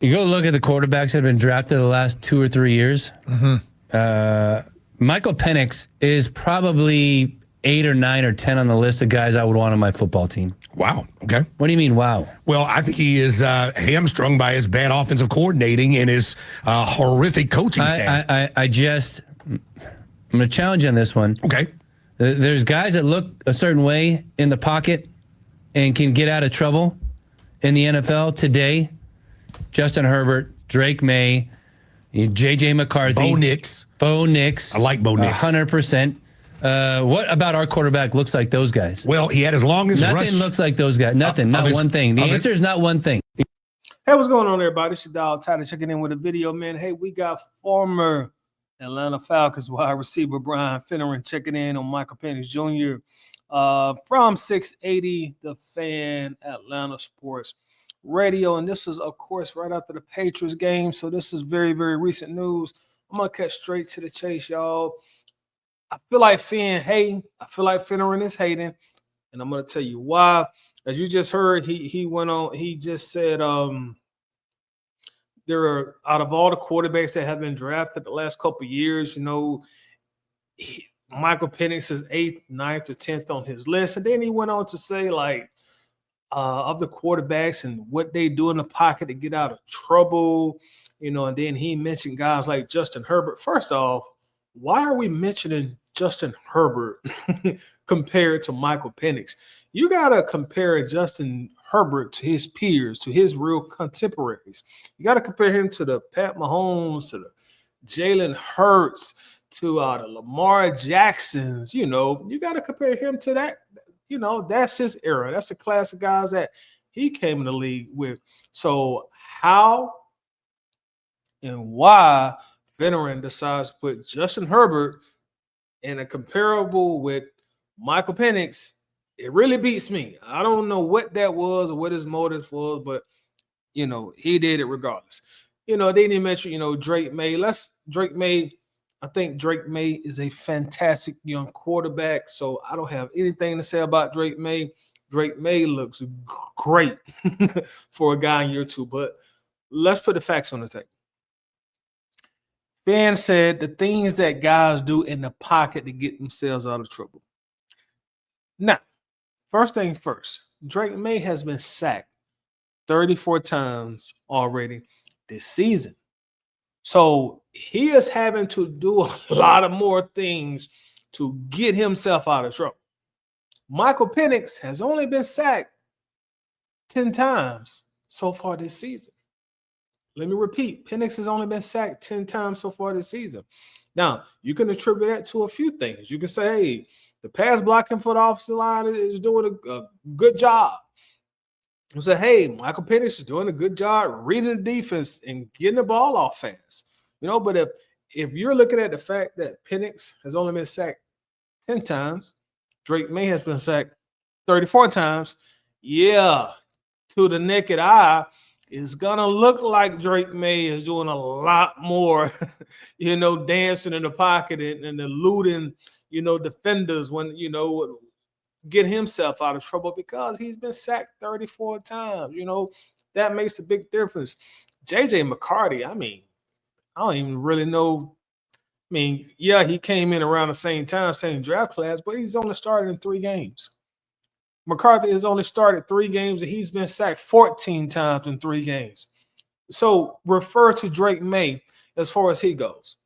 You go look at the quarterbacks that have been drafted the last 2 or 3 years. Michael Penix is probably 8 or 9 or 10 on the list of guys I would want on my football team. Wow. Okay. What do you mean, wow? Well, I think he is hamstrung by his bad offensive coordinating and his horrific coaching staff. I'm going to challenge you on this one. Okay. There's guys that look a certain way in the pocket and can get out of trouble in the NFL today. Justin Herbert, Drake May, J.J. McCarthy. Bo Nix. I like Bo Nix. 100%. What about our quarterback looks like those guys? Well, he had his longest rush. Nothing looks like those guys. Nothing. Not one thing. The answer is not one thing. Hey, what's going on, everybody? It's your dog Tyler checking in with a video, man. Hey, we got former Atlanta Falcons wide receiver Brian Finneran checking in on Michael Penix Jr. From 680 The Fan, Atlanta Sports Radio. And this is, of course, right after the Patriots game. So this is very, very recent news. I'm going to cut straight to the chase, y'all. I feel like Finn hating. I feel like Finneran is hating. And I'm going to tell you why. As you just heard, he went on, he just said there are, out of all the quarterbacks that have been drafted the last couple of years, you know, Michael Penix is 8th, 9th, or 10th on his list. And then he went on to say, like, of the quarterbacks and what they do in the pocket to get out of trouble, you know, and then he mentioned guys like Justin Herbert. First off, why are we mentioning Justin Herbert compared to Michael Penix? You got to compare Justin Herbert to his peers, to his real contemporaries. You got to compare him to the Pat Mahomes, to the Jalen Hurts, to the Lamar Jacksons. You know, you got to compare him to that. You know, that's his era. That's the class of guys that he came in the league with. So how and why Finneran decides to put Justin Herbert in a comparable with Michael Penix, it really beats me. I don't know what that was or what his motive was, but, you know, he did it regardless. You know, they didn't mention, you know, Drake May. I think Drake May is a fantastic young quarterback, so I don't have anything to say about Drake May. Drake May looks great for a guy in year 2, but let's put the facts on the table. Ben said the things that guys do in the pocket to get themselves out of trouble. Now, first thing first, Drake May has been sacked 34 times already this season. So he is having to do a lot of more things to get himself out of trouble. Michael Penix has only been sacked 10 times so far this season. Let me repeat, Penix has only been sacked 10 times so far this season. Now, you can attribute that to a few things. You can say, hey, the pass blocking for the offensive line is doing a good job. You say, hey, Michael Penix is doing a good job reading the defense and getting the ball off fast. You know, but if you're looking at the fact that Penix has only been sacked 10 times, Drake May has been sacked 34 times, yeah, to the naked eye, it's going to look like Drake May is doing a lot more, you know, dancing in the pocket and eluding, you know, defenders when, you know, get himself out of trouble because he's been sacked 34 times. You know, that makes a big difference. J.J. McCarthy, I mean, I don't even really know. I mean, yeah, he came in around the same time, same draft class, but he's only started in 3 games. McCarthy has only started 3 games, and he's been sacked 14 times in 3 games. So refer to Drake May as far as he goes.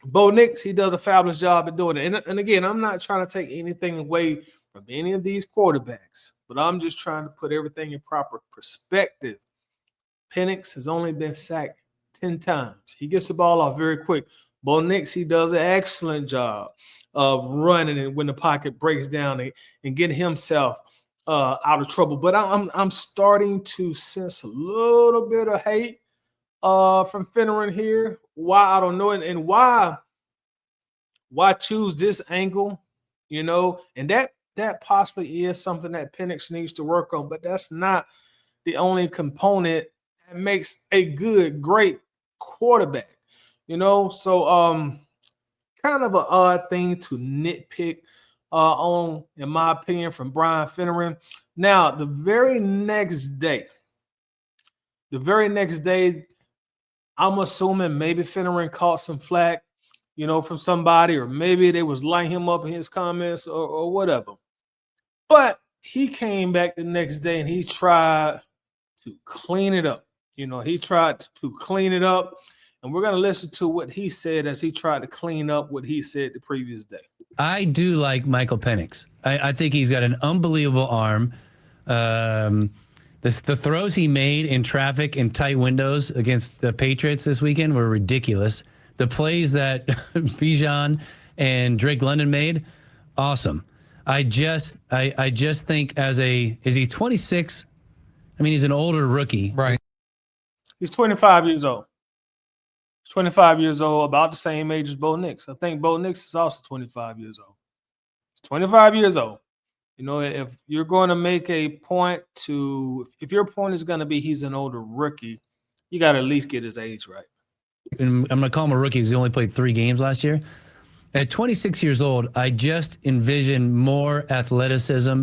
Bo Nix, he does a fabulous job at doing it. And again, I'm not trying to take anything away from any of these quarterbacks, but I'm just trying to put everything in proper perspective. Penix has only been sacked 10 times. He gets the ball off very quick. Bo Nix, he does an excellent job of running and when the pocket breaks down and get himself out of trouble. But I'm starting to sense a little bit of hate from Finneran here. Why, I don't know. And why choose this angle, you know? And that possibly is something that Penix needs to work on, but that's not the only component that makes a great quarterback, you know? So kind of an odd thing to nitpick on, in my opinion, from Brian Finneran. Now, the very next day, The very next day, I'm assuming maybe Finneran caught some flack, from somebody, or maybe they was lighting him up in his comments or whatever. But he came back the next day and he tried to clean it up. He tried to clean it up. And we're going to listen to what he said as he tried to clean up what he said the previous day. I do like Michael Penix. I think he's got an unbelievable arm. The throws he made in traffic in tight windows against the Patriots this weekend were ridiculous. The plays that Bijan and Drake London made, awesome. I just think is he 26? I mean, he's an older rookie. Right. He's 25 years old. 25 years old, about the same age as Bo Nix. I think Bo Nix is also 25 years old. He's 25 years old. If you're going to make a point if your point is going to be he's an older rookie, you got to at least get his age right. And I'm going to call him a rookie because he only played 3 games last year. At 26 years old, I just envision more athleticism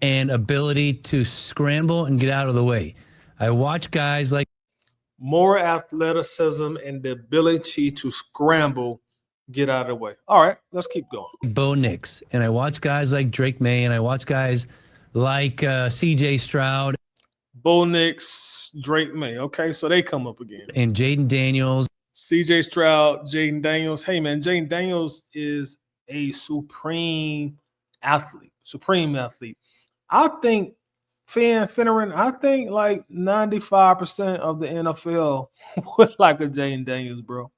and ability to scramble and get out of the way. I watch guys like more athleticism and the ability to scramble, get out of the way. All right, let's keep going. Bo Nix, and I watch guys like Drake May, and I watch guys like C.J. Stroud. Bo Nix, Drake May. Okay, so they come up again. And Jaden Daniels. C.J. Stroud, Jaden Daniels. Hey, man, Jaden Daniels is a supreme athlete. I think Finneran, I think like 95% of the NFL would like a Jaden Daniels, bro.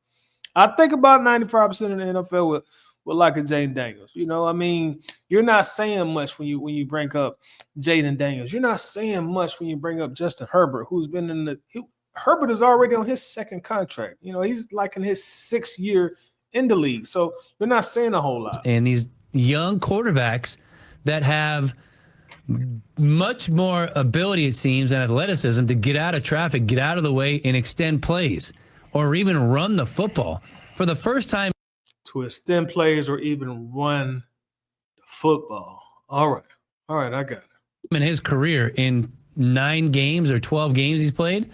I think about 95% of the NFL would like a Jaden Daniels. I mean, you're not saying much when you bring up Jaden Daniels. You're not saying much when you bring up Justin Herbert, who's been Herbert is already on his second contract. He's like in his 6th year in the league. So you're not saying a whole lot. And these young quarterbacks that have much more ability, it seems, and athleticism to get out of traffic, get out of the way, and extend plays, or even run the football for the first time. To extend plays or even run the football. All right, I got it. In his career, in 9 games or 12 games he's played,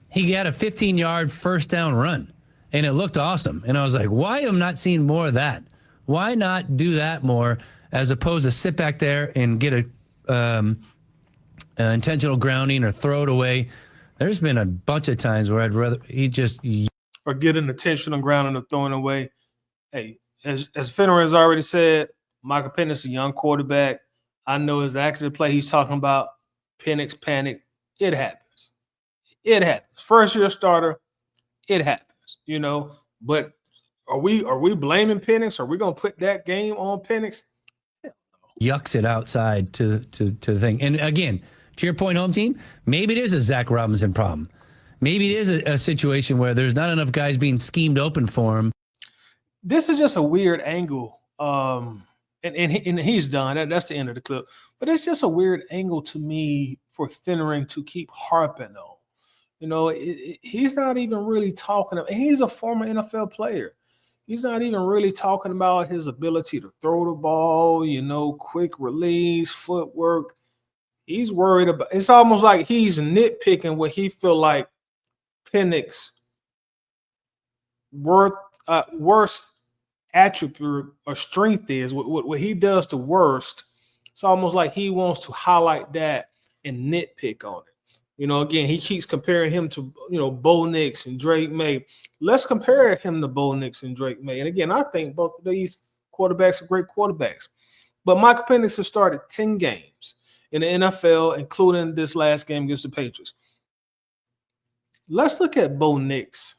he had a 15-yard first down run, and it looked awesome. And I was like, why am I not seeing more of that? Why not do that more as opposed to sit back there and get a intentional grounding or throw it away? There's been a bunch of times where I'd rather or get an intentional grounding or throwing away. Hey, as Finneran has already said, Michael Penix is a young quarterback. I know exactly the play he's talking about. Penix panic. It happens. First year starter. It happens. But are we blaming Penix? Are we gonna put that game on Penix? Yucks it outside to the thing. And again, to your point, home team, maybe it is a Zach Robinson problem. Maybe it is a situation where there's not enough guys being schemed open for him. This is just a weird angle. And he's done. That's the end of the clip. But it's just a weird angle to me for Finneran to keep harping on. He's not even really talking about, he's a former NFL player. He's not even really talking about his ability to throw the ball, quick release, footwork. He's worried about, it's almost like he's nitpicking what he feel like Penix worst attribute or strength is, what he does to worst. It's almost like he wants to highlight that and nitpick on it. Again, he keeps comparing him to, Bo Nix and Drake May. Let's compare him to Bo Nix and Drake May. And again, I think both of these quarterbacks are great quarterbacks. But Michael Penix has started 10 games in the NFL, including this last game against the Patriots. Let's look at Bo Nix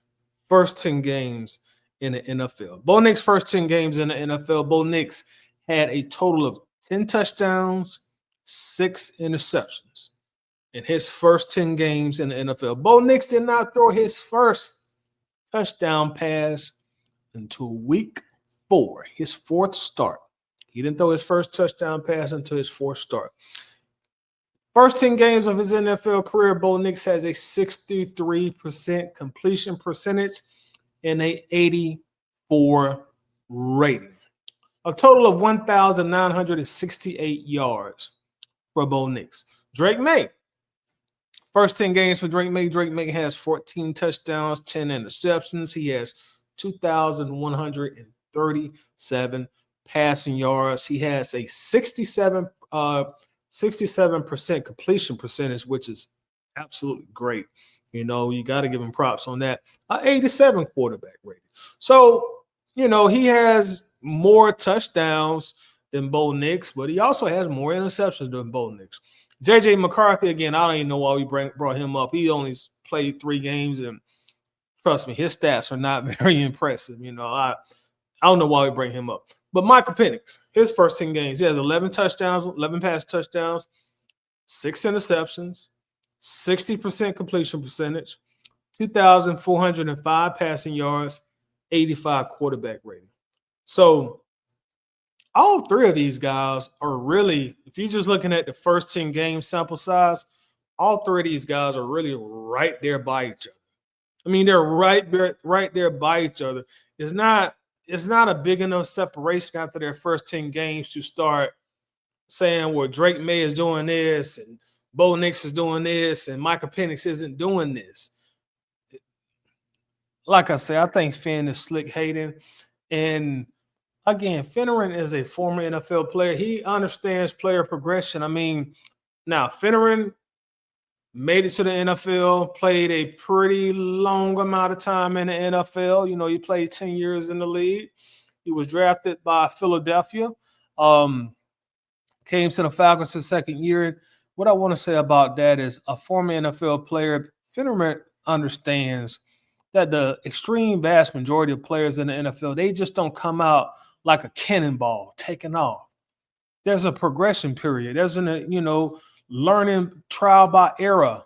first 10 games in the NFL. Bo Nix first 10 games in the NFL. Bo Nix had a total of 10 touchdowns, 6 interceptions in his first 10 games in the NFL. Bo Nix did not throw his first touchdown pass until week 4, his 4th start. He didn't throw his first touchdown pass until his 4th start. First 10 games of his NFL career, Bo Nix has a 63% completion percentage and a 84 rating. A total of 1,968 yards for Bo Nix. Drake May, First 10 games for Drake May. Drake May has 14 touchdowns, 10 interceptions. He has 2,137 passing yards. He has a 67% completion percentage, which is absolutely great. You know, you got to give him props on that. 87 quarterback rating. So, you know, he has more touchdowns than Bo Nix, but he also has more interceptions than Bo Nix. JJ McCarthy, again, I don't even know why we brought him up. He only played 3 games, and trust me, his stats are not very impressive. You know, I don't know why we bring him up. But Michael Penix, his first 10 games, he has 11 touchdowns, 11 pass touchdowns, 6 interceptions, 60% completion percentage, 2,405 passing yards, 85 quarterback rating. So all 3 of these guys are really, if you're just looking at the first 10 game sample size, all 3 of these guys are really right there by each other. I mean, they're right there by each other. It's not a big enough separation after their first 10 games to start saying, well, Drake May is doing this and Bo Nix is doing this and Michael Penix isn't doing this. Like I said, I think Finn is slick hating. And again, Finneran is a former NFL player. He understands player progression. I mean, now Finneran made it to the NFL, played a pretty long amount of time in the NFL. You know, he played 10 years in the league. He was drafted by Philadelphia. Came to the Falcons his second year. What I want to say about that is a former NFL player, Finneran understands that the extreme vast majority of players in the NFL, they just don't come out like a cannonball taking off. There's a progression period. There's an, you know, learning trial by error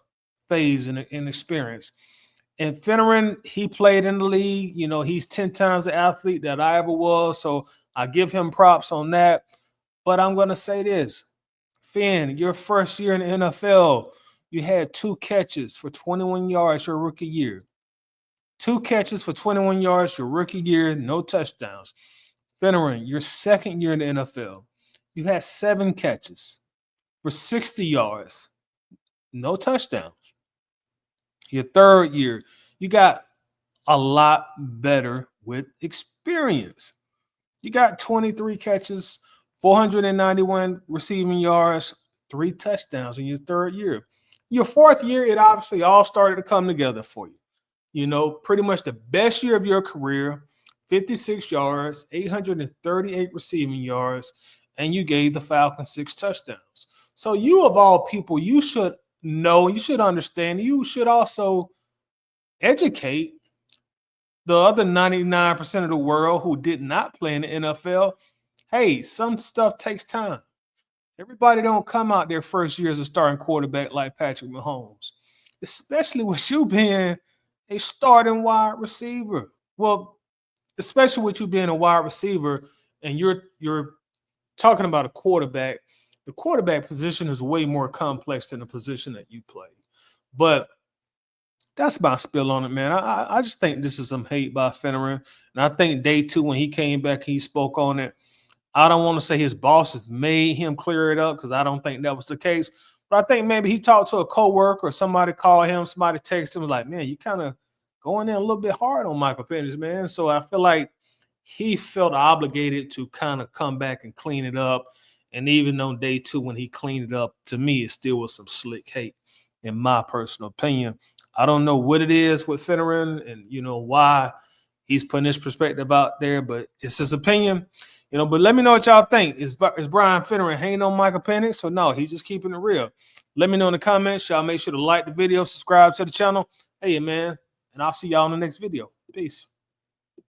phase in experience. And Finneran, he played in the league. You know, he's 10 times the athlete that I ever was. So I give him props on that. But I'm going to say this. Finn, your first year in the NFL, you had 2 catches for 21 yards your rookie year. 2 catches for 21 yards your rookie year, no touchdowns. Finneran, your second year in the NFL, you had 7 catches for 60 yards, no touchdowns. Your third year, you got a lot better with experience. You got 23 catches, 491 receiving yards, 3 touchdowns in your third year. Your fourth year, it obviously all started to come together for you. You know, pretty much the best year of your career, 56 yards, 838 receiving yards, and you gave the Falcons 6 touchdowns. So you, of all people, you should know, you should understand, you should also educate the other 99% of the world who did not play in the NFL. Hey, some stuff takes time. Everybody don't come out their first year as a starting quarterback like Patrick Mahomes, especially with you being a starting wide receiver. Well, especially with you being a wide receiver and you're talking about a quarterback. The quarterback position is way more complex than the position that you play. But that's my spill on it, man. I just think this is some hate by Finneran. And I think day 2, when he came back, he spoke on it. I don't want to say his bosses made him clear it up because I don't think that was the case. But I think maybe he talked to a coworker or somebody called him, somebody texted him, was like, man, you kind of going in a little bit hard on Michael Penix, man. So I feel like he felt obligated to kind of come back and clean it up. And even on day 2, when he cleaned it up, to me, it still was some slick hate, in my personal opinion. I don't know what it is with Finneran and, you know, why he's putting his perspective out there, but it's his opinion. You know, but let me know what y'all think. Is Brian Finneran hating on Michael Penix or no? He's just keeping it real. Let me know in the comments. Y'all make sure to like the video, subscribe to the channel. Hey, man, and I'll see y'all in the next video. Peace.